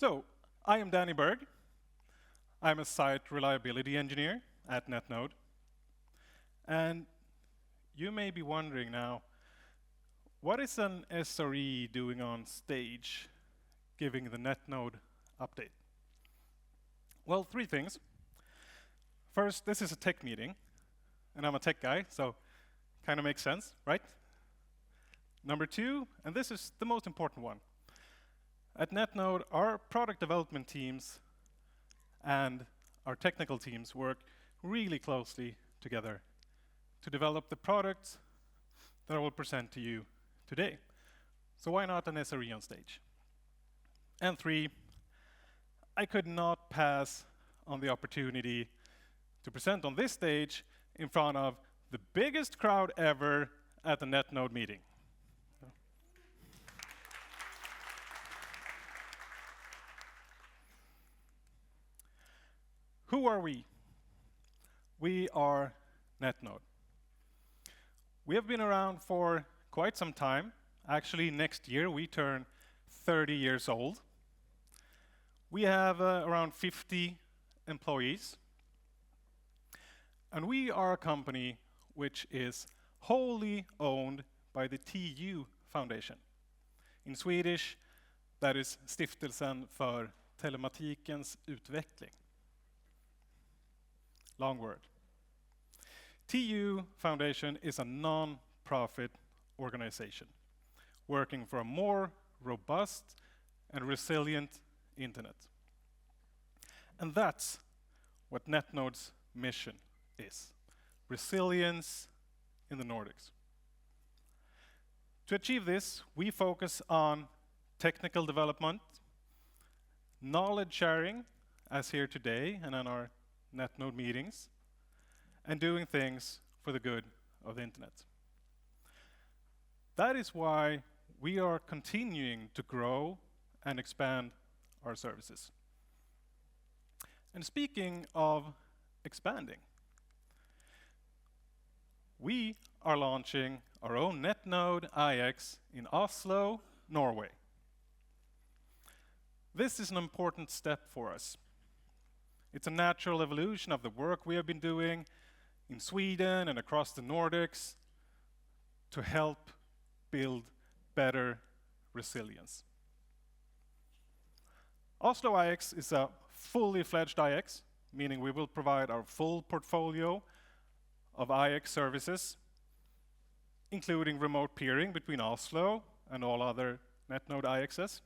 So, I am Danny Berg. I'm a site reliability engineer at Netnod. And you may be wondering now, what is an SRE doing on stage, giving the Netnod update? Well, three things. First, this is a tech meeting, and I'm a tech guy, so kind of makes sense, right? Number two, and this is the most important one. At Netnod, our product development teams and our technical teams work really closely together to develop the products that I will present to you today. So why not an SRE on stage? And three, I could not pass on the opportunity to present on this stage in front of the biggest crowd ever at the Netnod meeting. Who are we? We are Netnod. We have been around for quite some time. Actually, next year we turn 30 years old. We have around 50 employees. And we are a company which is wholly owned by the TU Foundation. In Swedish, that is Stiftelsen för telematikens utveckling. Long word. TU Foundation is a non-profit organization working for a more robust and resilient internet. And that's what Netnod's mission is. Resilience in the Nordics. To achieve this, we focus on technical development, knowledge sharing, as here today and in our Netnod meetings, and doing things for the good of the internet. That is why we are continuing to grow and expand our services. And speaking of expanding, we are launching our own Netnod IX in Oslo, Norway. This is an important step for us. It's a natural evolution of the work we have been doing in Sweden and across the Nordics to help build better resilience. Oslo IX is a fully fledged IX, meaning we will provide our full portfolio of IX services, including remote peering between Oslo and all other Netnod IXs.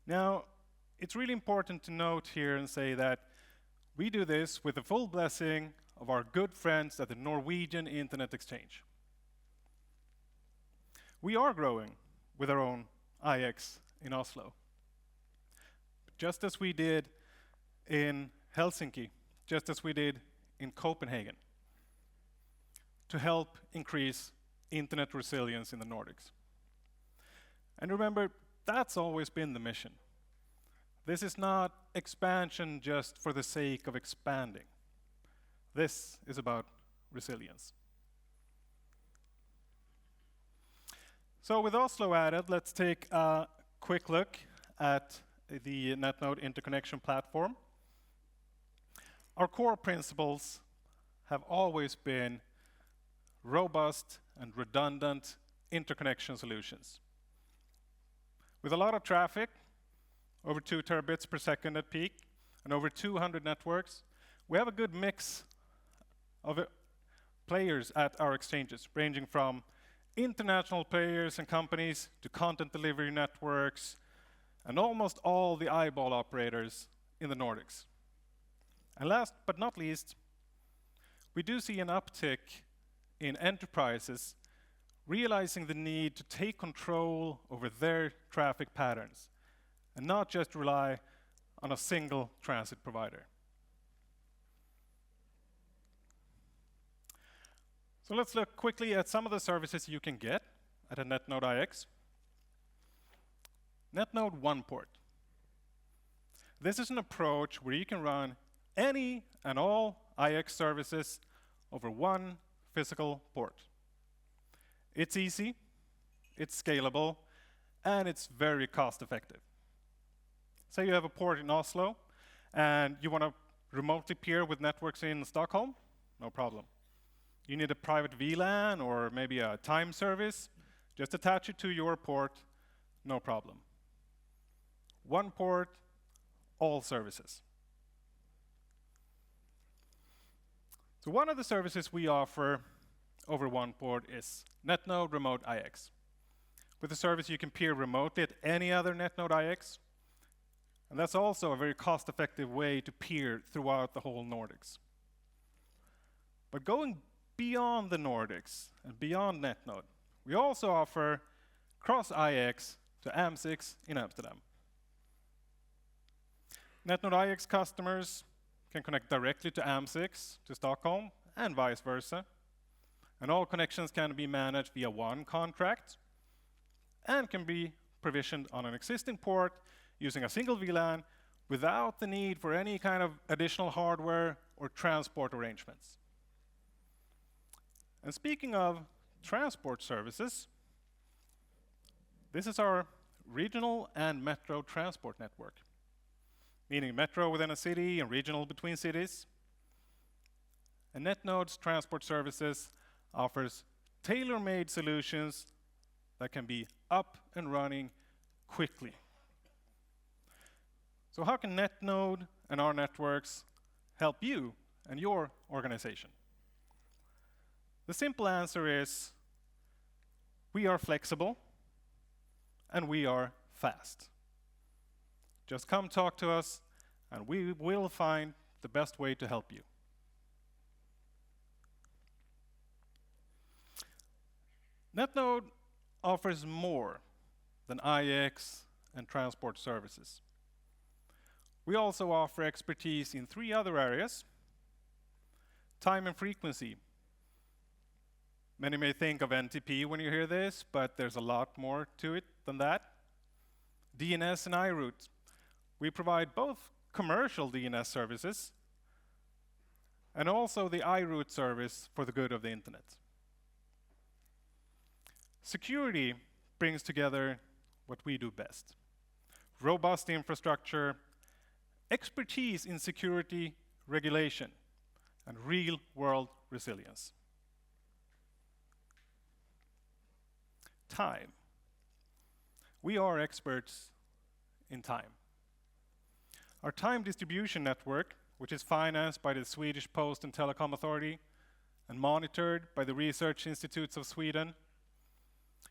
Now, it's really important to note here and say that we do this with the full blessing of our good friends at the Norwegian Internet Exchange. We are growing with our own IX in Oslo, just as we did in Helsinki, just as we did in Copenhagen, to help increase internet resilience in the Nordics. And remember, that's always been the mission. This is not expansion just for the sake of expanding. This is about resilience. So with Oslo added, let's take a quick look at the Netnod interconnection platform. Our core principles have always been robust and redundant interconnection solutions. With a lot of traffic, over 2 terabits per second at peak, and over 200 networks, we have a good mix of players at our exchanges, ranging from international players and companies to content delivery networks, and almost all the eyeball operators in the Nordics. And last but not least, we do see an uptick in enterprises realizing the need to take control over their traffic patterns and not just rely on a single transit provider. So let's look quickly at some of the services you can get at a Netnod IX. Netnod One Port. This is an approach where you can run any and all IX services over one physical port. It's easy, it's scalable, and it's very cost effective. Say you have a port in Oslo, and you want to remotely peer with networks in Stockholm, no problem. You need a private VLAN or maybe a time service, just attach it to your port, no problem. One port, all services. So one of the services we offer over one port is Netnod Remote IX. With the service, you can peer remotely at any other Netnod IX, and that's also a very cost-effective way to peer throughout the whole Nordics. But going beyond the Nordics and beyond Netnod, we also offer cross-IX to AM6 in Amsterdam. Netnod IX customers can connect directly to AM6 to Stockholm and vice versa. And all connections can be managed via one contract and can be provisioned on an existing port using a single VLAN without the need for any kind of additional hardware or transport arrangements. And speaking of transport services, this is our regional and metro transport network, meaning metro within a city and regional between cities. And Netnod's transport services offers tailor-made solutions that can be up and running quickly. So how can Netnod and our networks help you and your organization? The simple answer is we are flexible and we are fast. Just come talk to us and we will find the best way to help you. Netnod offers more than IX and transport services. We also offer expertise in 3 other areas. Time and frequency. Many may think of NTP when you hear this, but there's a lot more to it than that. DNS and iRoute. We provide both commercial DNS services and also the iRoute service for the good of the internet. Security brings together what we do best. Robust infrastructure, expertise in security regulation, and real-world resilience. Time. We are experts in time. Our time distribution network, which is financed by the Swedish Post and Telecom Authority and monitored by the Research Institutes of Sweden,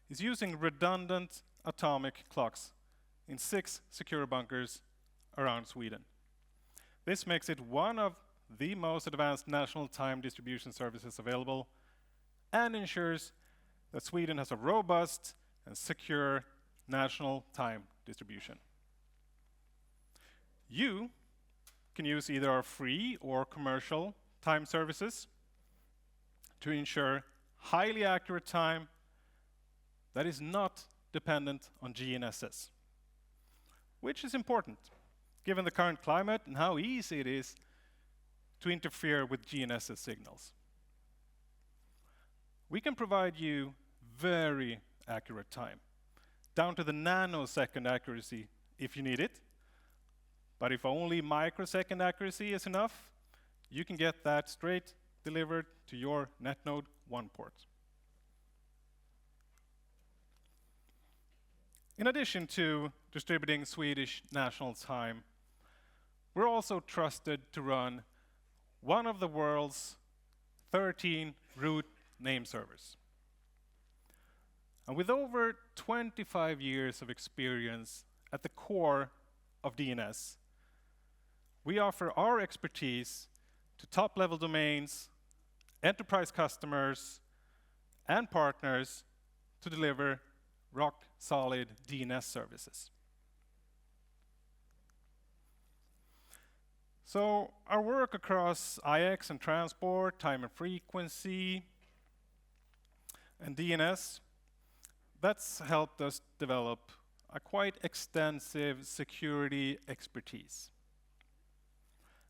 is using redundant atomic clocks in 6 secure bunkers around Sweden. This makes it one of the most advanced national time distribution services available and ensures that Sweden has a robust and secure national time distribution. You can use either our free or commercial time services to ensure highly accurate time that is not dependent on GNSS, which is important given the current climate and how easy it is to interfere with GNSS signals. We can provide you very accurate time, down to the nanosecond accuracy if you need it. But if only microsecond accuracy is enough, you can get that straight delivered to your Netnod One port. In addition to distributing Swedish national time, we're also trusted to run one of the world's 13 root name servers. And with over 25 years of experience at the core of DNS, we offer our expertise to top-level domains, enterprise customers, and partners to deliver rock-solid DNS services. So our work across IX and transport, time and frequency, and DNS, that's helped us develop a quite extensive security expertise.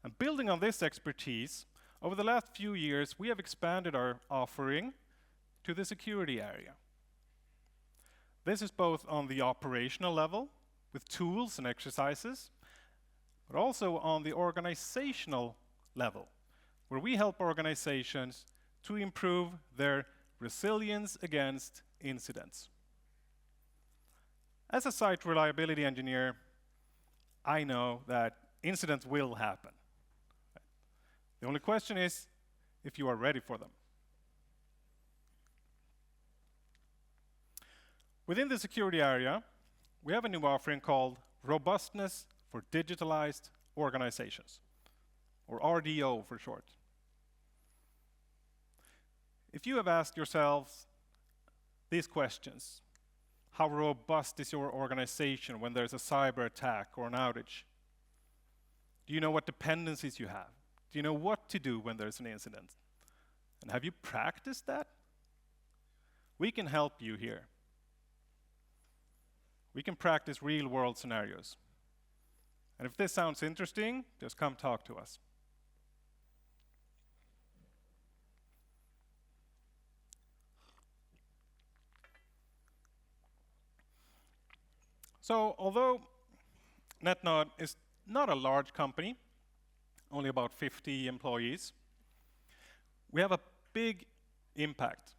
And building on this expertise, over the last few years, we have expanded our offering to the security area. This is both on the operational level, with tools and exercises, but also on the organizational level, where we help organizations to improve their resilience against incidents. As a site reliability engineer, I know that incidents will happen. The only question is if you are ready for them. Within the security area, we have a new offering called Robustness for Digitalized Organizations, or RDO for short. If you have asked yourselves these questions, how robust is your organization when there's a cyber attack or an outage? Do you know what dependencies you have? Do you know what to do when there's an incident? And have you practiced that? We can help you here. We can practice real-world scenarios. And if this sounds interesting, just come talk to us. So, although Netnod is not a large company, only about 50 employees, we have a big impact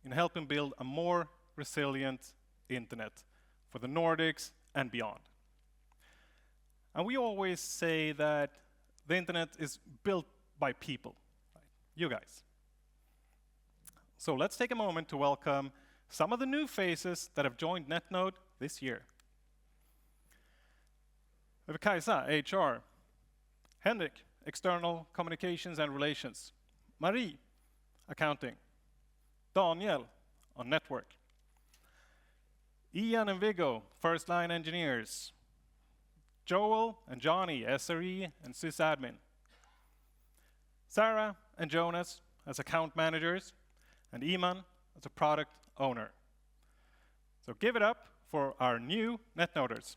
in helping build a more resilient internet for the Nordics and beyond. And we always say that the internet is built by people, right? You guys. So let's take a moment to welcome some of the new faces that have joined Netnod this year. We have Kajsa, HR. Henrik, External Communications and Relations. Marie, Accounting. Daniel, on Network. Ian and Viggo, First Line Engineers. Joel and Johnny, SRE and sysadmin. Sarah and Jonas as account managers, and Iman as a product owner. So give it up for our new Netnoders.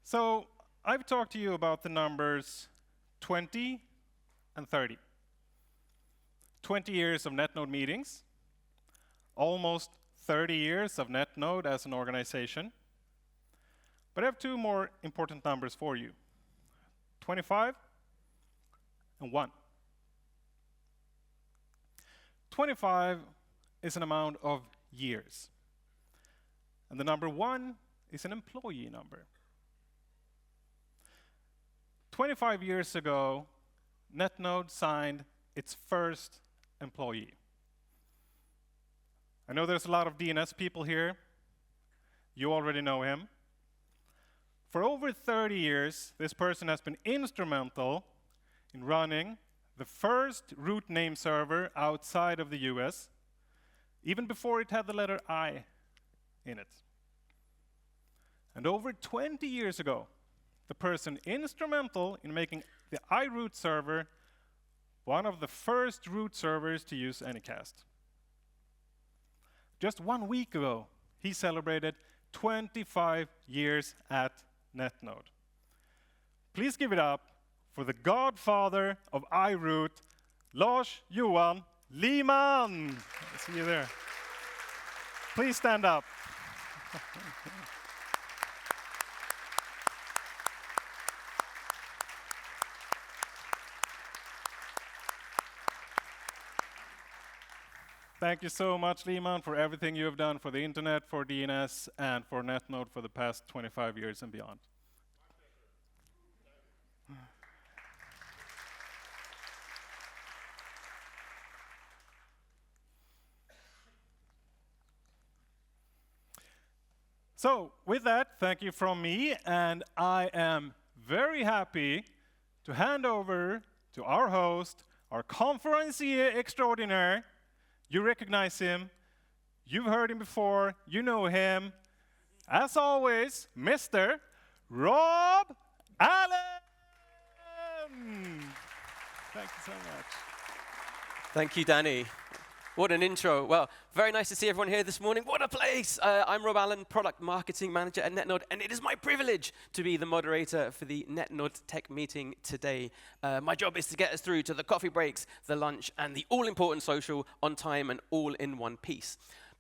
So I've talked to you about the numbers 20 and 30. 20 years of Netnod meetings, almost 30 years of Netnod as an organization. But I have two more important numbers for you, 25 and 1. 25 is an amount of years, and the number 1 is an employee number. 25 years ago, Netnod signed its first employee. I know there's a lot of DNS people here. You already know him. For over 30 years, this person has been instrumental in running the first root name server outside of the US, even before it had the letter I in it. And over 20 years ago, the person instrumental in making the iRoot server one of the first root servers to use Anycast. Just 1 week ago, he celebrated 25 years at Netnod. Please give it up for the godfather of iRoot, Lars Johan Lehmann. I see you there. Please stand up. Thank you so much, Lehmann, for everything you have done for the internet, for DNS, and for Netnod for the past 25 years and beyond. So, with that, thank you from me, and I am very happy to hand over to our host, our conferencier extraordinaire. You recognize him, you've heard him before, you know him. As always, Mr. Rob Allen! Thank you so much. Thank you, Danny. What an intro. Well, very nice to see everyone here this morning. What a place. I'm Rob Allen, Product Marketing Manager at Netnod, and it is my privilege to be the moderator for the Netnod Tech Meeting today. My job is to get us through to the coffee breaks, the lunch, and the all-important social on time and all in one piece.